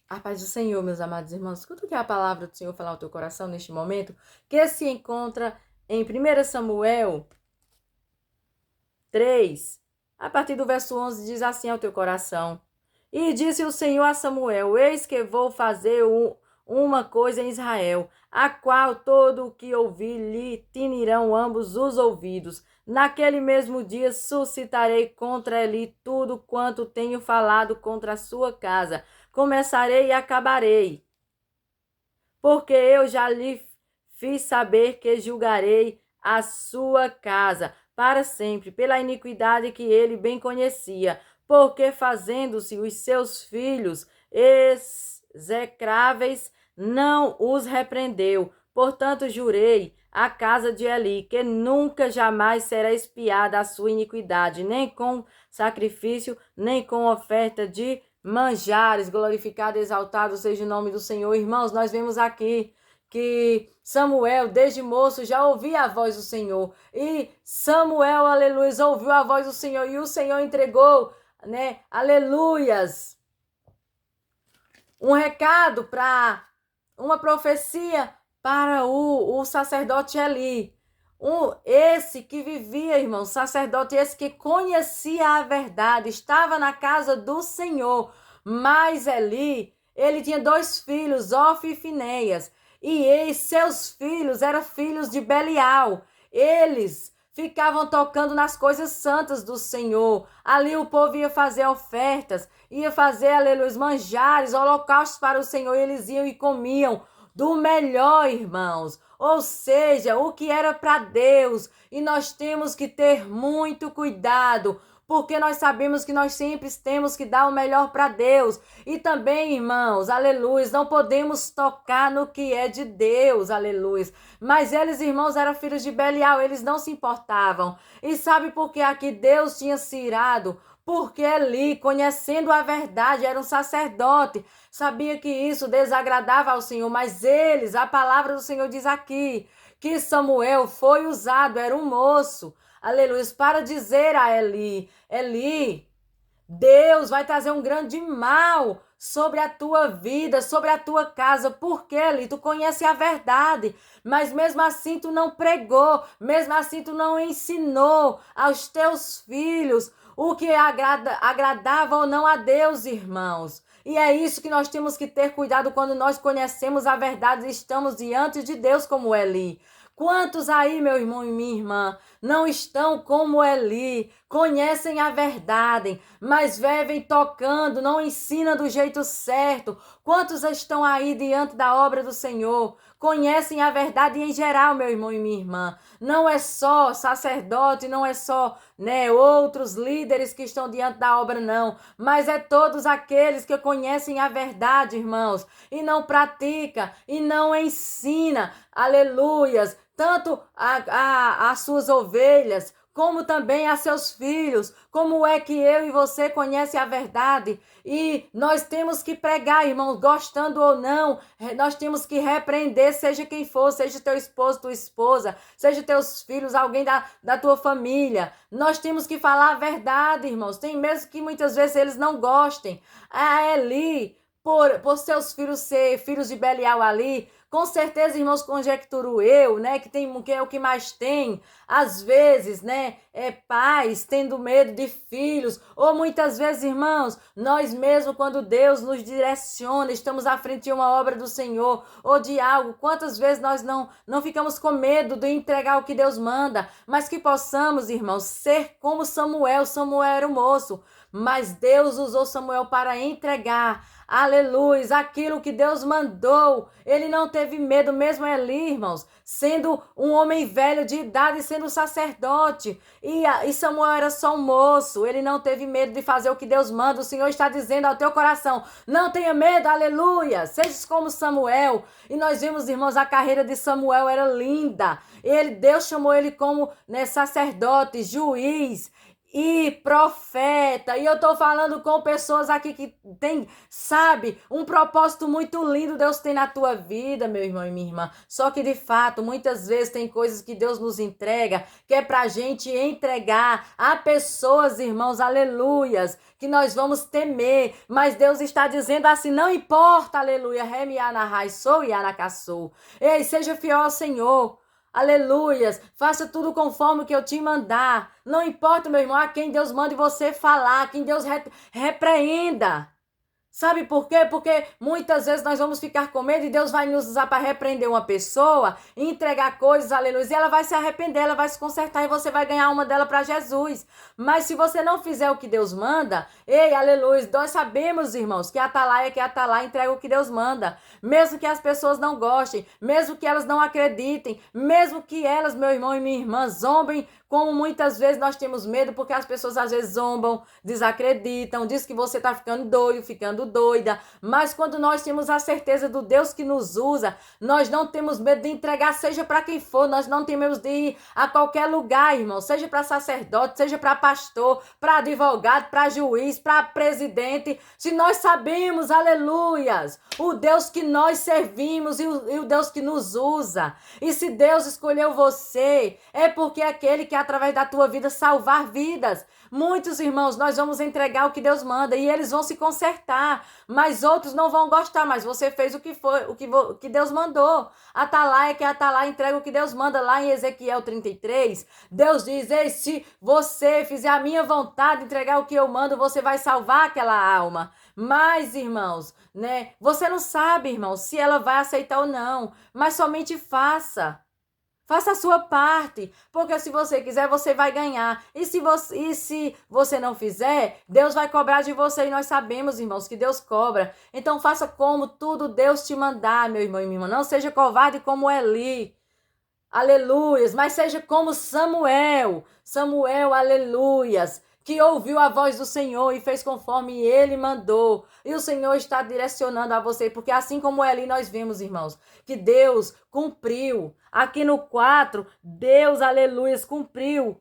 A paz do Senhor, meus amados irmãos. Escuta o que a palavra do Senhor falar ao teu coração neste momento, que se encontra em 1 Samuel 3, a partir do verso 11, diz assim ao teu coração: E disse o Senhor a Samuel: Eis que vou fazer uma coisa em Israel, a qual todo o que ouvir lhe tinirão ambos os ouvidos. Naquele mesmo dia suscitarei contra ele tudo quanto tenho falado contra a sua casa. Começarei e acabarei, porque eu já lhe fiz saber que julgarei a sua casa para sempre, pela iniquidade que ele bem conhecia, porque fazendo-se os seus filhos execráveis, não os repreendeu. Portanto, jurei à casa de Eli que nunca jamais será expiada a sua iniquidade, nem com sacrifício, nem com oferta de manjares. Glorificado e exaltado seja o nome do Senhor. Irmãos, nós vemos aqui que Samuel, desde moço, já ouvia a voz do Senhor. E Samuel, aleluia, ouviu a voz do Senhor. E o Senhor entregou, né, aleluias, um recado para uma profecia para o sacerdote Eli. Esse que vivia, irmão, sacerdote, esse que conhecia a verdade, estava na casa do Senhor. Mas Eli, ele tinha dois filhos, Ofni e Finéias. E seus filhos eram filhos de Belial. Eles ficavam tocando nas coisas santas do Senhor. Ali o povo ia fazer ofertas, ia fazer, aleluia, manjares, holocaustos para o Senhor. E eles iam e comiam do melhor, irmãos. Ou seja, o que era para Deus. E nós temos que ter muito cuidado, porque nós sabemos que nós sempre temos que dar o melhor para Deus. E também, irmãos, aleluia, não podemos tocar no que é de Deus, aleluia. Mas eles, irmãos, eram filhos de Belial, eles não se importavam. E sabe por que aqui Deus tinha se irado? Porque Eli, conhecendo a verdade, era um sacerdote, sabia que isso desagradava ao Senhor, mas eles, a palavra do Senhor diz aqui, que Samuel foi usado, era um moço, aleluia, para dizer a Eli: Eli, Deus vai trazer um grande mal sobre a tua vida, sobre a tua casa. Porque, Eli, tu conhece a verdade, mas mesmo assim tu não pregou, mesmo assim tu não ensinou aos teus filhos o que agradava ou não a Deus, irmãos. E é isso que nós temos que ter cuidado quando nós conhecemos a verdade e estamos diante de Deus como Eli. Quantos aí, meu irmão e minha irmã, não estão como Eli, conhecem a verdade, mas vivem tocando, não ensinam do jeito certo? Quantos estão aí diante da obra do Senhor, conhecem a verdade em geral, meu irmão e minha irmã? Não é só sacerdote, não é só, né, outros líderes que estão diante da obra, não, mas é todos aqueles que conhecem a verdade, irmãos, e não pratica, e não ensina, aleluias, tanto as suas ovelhas, como também a seus filhos. Como é que eu e você conhecem a verdade? E nós temos que pregar, irmãos, gostando ou não, nós temos que repreender, seja quem for, seja teu esposo, tua esposa, seja teus filhos, alguém da tua família. Nós temos que falar a verdade, irmãos. Tem mesmo que muitas vezes eles não gostem. A Eli, por seus filhos ser filhos de Belial ali, com certeza, irmãos, conjecturo eu, né, que é o que mais tem, às vezes, né, pais tendo medo de filhos, ou muitas vezes, irmãos, nós mesmos, quando Deus nos direciona, estamos à frente de uma obra do Senhor, ou de algo, quantas vezes nós não ficamos com medo de entregar o que Deus manda, mas que possamos, irmãos, ser como Samuel. Samuel era o moço, mas Deus usou Samuel para entregar, aleluia, aquilo que Deus mandou. Ele não teve medo, mesmo Eli, irmãos, sendo um homem velho de idade, sendo sacerdote. E Samuel era só um moço, ele não teve medo de fazer o que Deus manda. O Senhor está dizendo ao teu coração: não tenha medo, aleluia, seja como Samuel. E nós vimos, irmãos, a carreira de Samuel era linda. Deus chamou ele como, né, sacerdote, juiz. e profeta. E eu tô falando com pessoas aqui que tem, sabe, um propósito muito lindo Deus tem na tua vida, meu irmão e minha irmã. Só que de fato, muitas vezes tem coisas que Deus nos entrega, que é pra gente entregar a pessoas, irmãos, aleluias, que nós vamos temer. Mas Deus está dizendo assim, não importa, aleluia, remi anahai sou e anakassou. Ei, seja fiel ao Senhor. Aleluias, faça tudo conforme o que eu te mandar. Não importa, meu irmão, a quem Deus mande você falar, quem Deus repreenda. Sabe por quê? Porque muitas vezes nós vamos ficar com medo e Deus vai nos usar para repreender uma pessoa e entregar coisas, aleluia, e ela vai se arrepender, ela vai se consertar e você vai ganhar uma dela para Jesus. Mas se você não fizer o que Deus manda, ei, aleluia, nós sabemos, irmãos, que atalaia que atalaia entrega o que Deus manda. Mesmo que as pessoas não gostem, mesmo que elas não acreditem, mesmo que elas, meu irmão e minha irmã, zombem, como muitas vezes nós temos medo, porque as pessoas às vezes zombam, desacreditam, diz que você está ficando doido, ficando doida. Mas quando nós temos a certeza do Deus que nos usa, nós não temos medo de entregar, seja para quem for, nós não temos de ir a qualquer lugar, irmão, seja para sacerdote, seja para pastor, para advogado, para juiz, para presidente. Se nós sabemos, aleluias, o Deus que nós servimos e o Deus que nos usa. E se Deus escolheu você, é porque é aquele que através da tua vida salvar vidas. Muitos irmãos, nós vamos entregar o que Deus manda e eles vão se consertar, mas outros não vão gostar, mas você fez o que foi, o que Deus mandou. Atalaia que atalaia entrega o que Deus manda. Lá em Ezequiel 33, Deus diz: ei, se você fizer a minha vontade, entregar o que eu mando, você vai salvar aquela alma. Mas, irmãos, né, você não sabe, irmão, se ela vai aceitar ou não, mas somente faça. Faça a sua parte, porque se você quiser, você vai ganhar. E se você não fizer, Deus vai cobrar de você. E nós sabemos, irmãos, que Deus cobra. Então faça como tudo Deus te mandar, meu irmão e minha irmã. Não seja covarde como Eli. Aleluias. Mas seja como Samuel. Samuel, aleluias, que ouviu a voz do Senhor e fez conforme ele mandou. E o Senhor está direcionando a você, porque assim como Eli, nós vemos, irmãos, que Deus cumpriu. Aqui no 4, Deus, aleluia, cumpriu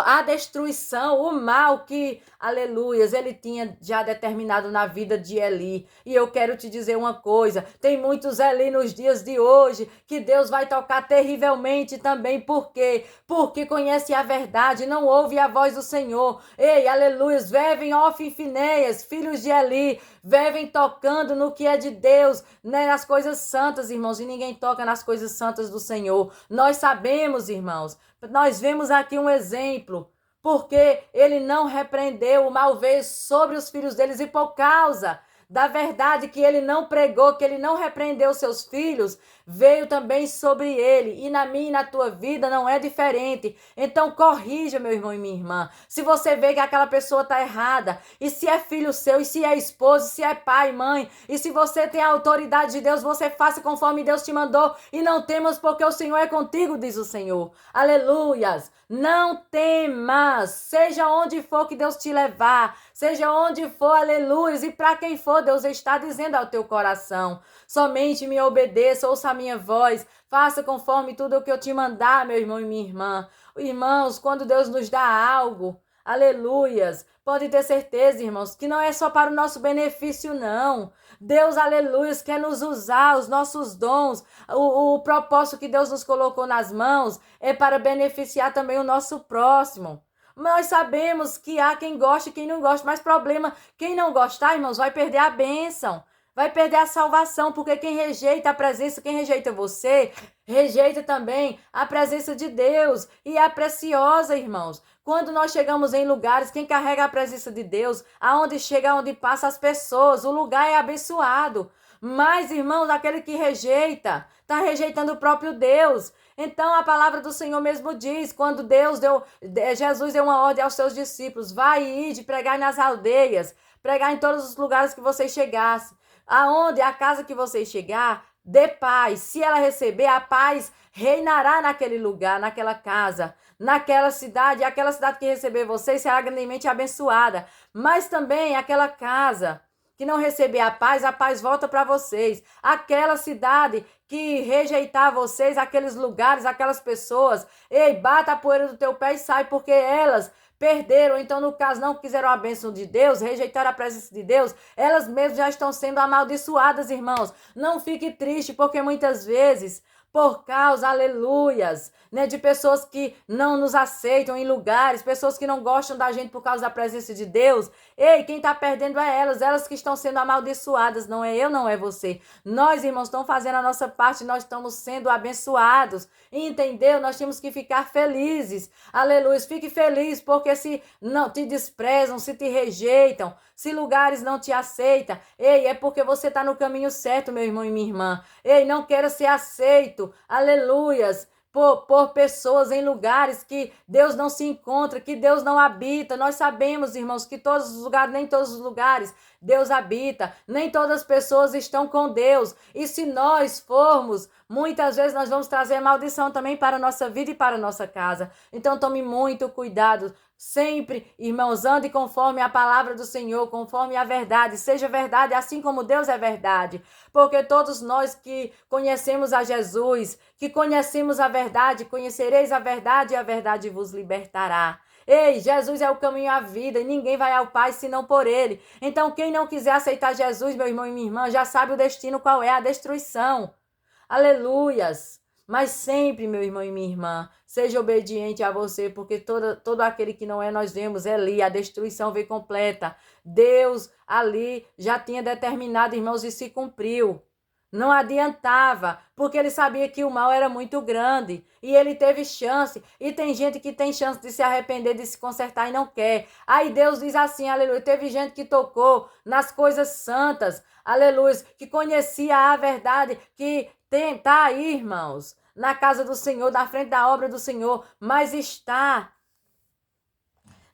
a destruição, o mal que, aleluias, ele tinha já determinado na vida de Eli. E eu quero te dizer uma coisa, tem muitos Eli nos dias de hoje, que Deus vai tocar terrivelmente também. Por quê? Porque conhece a verdade, não ouve a voz do Senhor. Ei, aleluias, vevem Ofni e Finéias, filhos de Eli, vivem tocando no que é de Deus, né, nas coisas santas, irmãos, e ninguém toca nas coisas santas do Senhor. Nós sabemos, irmãos, nós vemos aqui um exemplo, porque ele não repreendeu o mal veio sobre os filhos deles, e por causa da verdade que ele não pregou, que ele não repreendeu seus filhos, veio também sobre ele. E na minha e na tua vida não é diferente. Então corrija, meu irmão e minha irmã. Se você vê que aquela pessoa está errada, e se é filho seu, e se é esposo, e se é pai, mãe, e se você tem a autoridade de Deus, você faça conforme Deus te mandou, e não temas, porque o Senhor é contigo, diz o Senhor. Aleluias! Não temas, seja onde for que Deus te levar, seja onde for, aleluia, e para quem for, Deus está dizendo ao teu coração: somente me obedeça, ouça a minha voz, faça conforme tudo o que eu te mandar, meu irmão e minha irmã. Irmãos, quando Deus nos dá algo, aleluias, pode ter certeza, irmãos, que não é só para o nosso benefício, não. Deus, aleluia, quer nos usar, os nossos dons, o propósito que Deus nos colocou nas mãos é para beneficiar também o nosso próximo. Nós sabemos que há quem goste e quem não gosta, mas problema, quem não gostar, irmãos, vai perder a bênção, vai perder a salvação, porque quem rejeita a presença, quem rejeita você, rejeita também a presença de Deus, e é preciosa, irmãos. Quando nós chegamos em lugares, quem carrega a presença de Deus, aonde chega, aonde passa as pessoas, o lugar é abençoado. Mas, irmãos, aquele que rejeita, está rejeitando o próprio Deus. Então a palavra do Senhor mesmo diz, quando Jesus deu uma ordem aos seus discípulos: vai e ide, pregar nas aldeias, pregar em todos os lugares que vocês chegassem. Aonde a casa que vocês chegar, dê paz. Se ela receber, a paz reinará naquele lugar, naquela casa, naquela cidade. E aquela cidade que receber vocês será grandemente abençoada. Mas também aquela casa que não receber a paz volta para vocês. Aquela cidade que rejeitar vocês, aqueles lugares, aquelas pessoas, ei, bata a poeira do teu pé e sai, porque elas perderam, então no caso não quiseram a bênção de Deus, rejeitaram a presença de Deus, elas mesmas já estão sendo amaldiçoadas, irmãos. Não fique triste, porque muitas vezes por causa, aleluias, né, de pessoas que não nos aceitam em lugares, pessoas que não gostam da gente por causa da presença de Deus. Ei, quem está perdendo é elas que estão sendo amaldiçoadas, não é eu, não é você. Nós, irmãos, estamos fazendo a nossa parte, nós estamos sendo abençoados, entendeu? Nós temos que ficar felizes, aleluia, fique feliz, porque se não te desprezam, se te rejeitam, se lugares não te aceitam, ei, é porque você está no caminho certo, meu irmão e minha irmã. Ei, não queira ser aceito, aleluias, por pessoas em lugares que Deus não se encontra, que Deus não habita. Nós sabemos, irmãos, que todos os lugares, nem todos os lugares Deus habita, nem todas as pessoas estão com Deus. E se nós formos, muitas vezes nós vamos trazer maldição também para a nossa vida e para a nossa casa. Então tome muito cuidado. Sempre, irmãos, ande conforme a palavra do Senhor, conforme a verdade. Seja verdade assim como Deus é verdade. Porque todos nós que conhecemos a Jesus, que conhecemos a verdade, conhecereis a verdade e a verdade vos libertará. Ei, Jesus é o caminho e a vida, e ninguém vai ao Pai senão por Ele. Então, quem não quiser aceitar Jesus, meu irmão e minha irmã, já sabe o destino qual é, a destruição. Aleluias! Mas sempre, meu irmão e minha irmã, seja obediente a você, porque todo aquele que não é, nós vemos ali, a destruição veio completa. Deus ali já tinha determinado, irmãos, e se cumpriu. Não adiantava, porque ele sabia que o mal era muito grande e ele teve chance. E tem gente que tem chance de se arrepender, de se consertar e não quer. Aí Deus diz assim, aleluia, teve gente que tocou nas coisas santas, aleluia, que conhecia a verdade, que tá aí, irmãos, na casa do Senhor, na frente da obra do Senhor, mas está,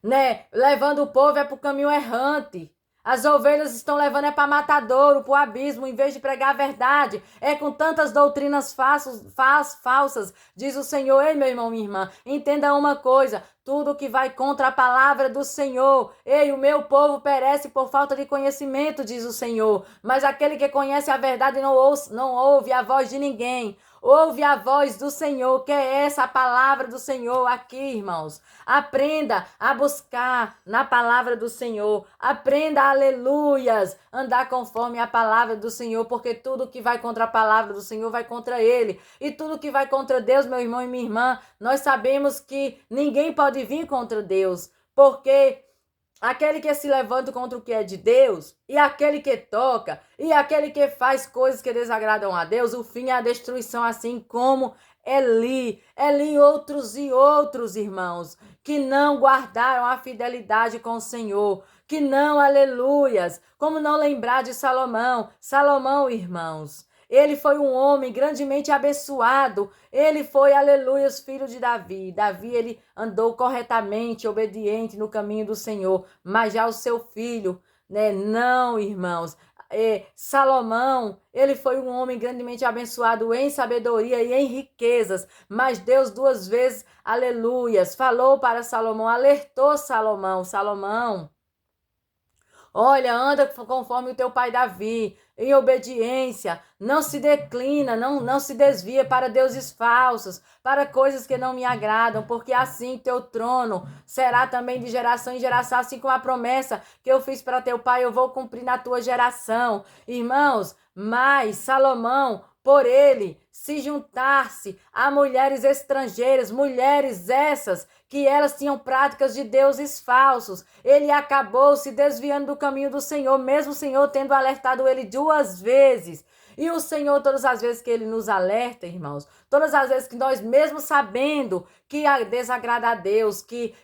né, levando o povo para o caminho errante. As ovelhas estão levando para matadouro, para o abismo, em vez de pregar a verdade. É com tantas doutrinas falsas, diz o Senhor. Ei, meu irmão, minha irmã, entenda uma coisa. Tudo que vai contra a palavra do Senhor. Ei, o meu povo perece por falta de conhecimento, diz o Senhor. Mas aquele que conhece a verdade não ouve a voz de ninguém. Ouve a voz do Senhor, que é essa a palavra do Senhor aqui, irmãos. Aprenda a buscar na palavra do Senhor. Aprenda, aleluias, andar conforme a palavra do Senhor, porque tudo que vai contra a palavra do Senhor vai contra ele. E tudo que vai contra Deus, meu irmão e minha irmã, nós sabemos que ninguém pode vir contra Deus, porque aquele que se levanta contra o que é de Deus, e aquele que toca, e aquele que faz coisas que desagradam a Deus, o fim é a destruição, assim como Eli e outros irmãos, que não guardaram a fidelidade com o Senhor, que não, aleluias, como não lembrar de Salomão, irmãos. Ele foi um homem grandemente abençoado. Ele foi, aleluia, filho de Davi. Davi, ele andou corretamente, obediente no caminho do Senhor. Mas já o seu filho, né? Não, irmãos. Salomão, ele foi um homem grandemente abençoado em sabedoria e em riquezas. Mas Deus 2 vezes, aleluias, falou para Salomão, alertou Salomão. Olha, anda conforme o teu pai Davi, em obediência, não se declina, não se desvia para deuses falsos, para coisas que não me agradam, porque assim teu trono será também de geração em geração, assim como a promessa que eu fiz para teu pai, eu vou cumprir na tua geração. Irmãos, mas Salomão, por ele se juntar-se a mulheres estrangeiras, mulheres essas que elas tinham práticas de deuses falsos, ele acabou se desviando do caminho do Senhor, mesmo o Senhor tendo alertado ele 2 vezes. E o Senhor, todas as vezes que ele nos alerta, irmãos, todas as vezes que nós, mesmo sabendo que desagrada a Deus, que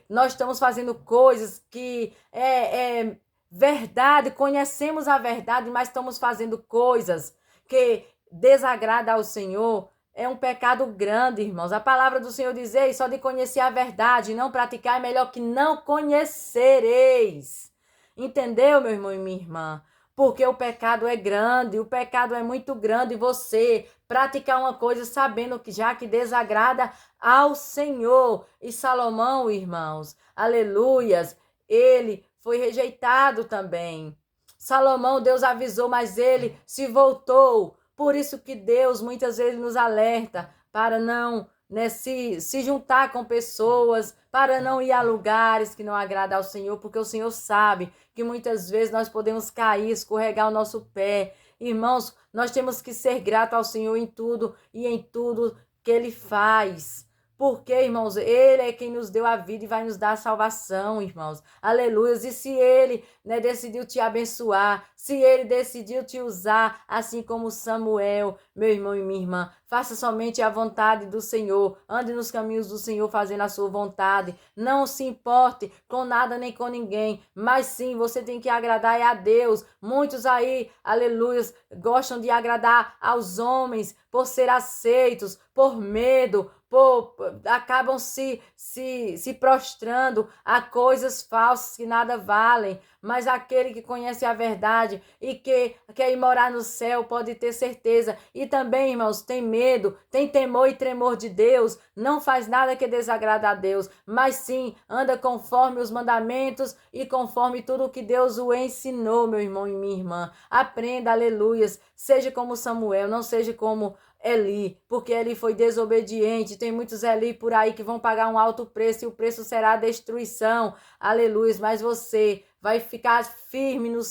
nós estamos fazendo coisas que é verdade, conhecemos a verdade, mas estamos fazendo coisas que desagrada ao Senhor, é um pecado grande, irmãos. A palavra do Senhor diz, ei, só de conhecer a verdade e não praticar é melhor que não conhecereis. Entendeu, meu irmão e minha irmã? Porque o pecado é grande, o pecado é muito grande. Você praticar uma coisa sabendo que já que desagrada ao Senhor. E Salomão, irmãos, aleluias, ele foi rejeitado também. Salomão, Deus avisou, mas ele se voltou. Por isso que Deus muitas vezes nos alerta para não né, se juntar com pessoas, para não ir a lugares que não agradam ao Senhor, porque o Senhor sabe que muitas vezes nós podemos cair, escorregar o nosso pé. Irmãos, nós temos que ser gratos ao Senhor em tudo e em tudo que Ele faz. Porque, irmãos, Ele é quem nos deu a vida e vai nos dar a salvação, irmãos. Aleluia. E se Ele, né, decidiu te abençoar, se Ele decidiu te usar, assim como Samuel, meu irmão e minha irmã, faça somente a vontade do Senhor. Ande nos caminhos do Senhor fazendo a sua vontade. Não se importe com nada nem com ninguém, mas sim, você tem que agradar a Deus. Muitos aí, aleluia, gostam de agradar aos homens por ser aceitos, por medo, acabam se prostrando a coisas falsas que nada valem. Mas aquele que conhece a verdade e que quer ir morar no céu pode ter certeza. E também, irmãos, tem medo, tem temor e tremor de Deus, não faz nada que desagrada a Deus, mas sim anda conforme os mandamentos e conforme tudo que Deus o ensinou, meu irmão e minha irmã. Aprenda, aleluias, seja como Samuel, não seja como Eli, porque Eli foi desobediente. Tem muitos Eli por aí que vão pagar um alto preço e o preço será a destruição. Aleluia, mas você vai ficar firme no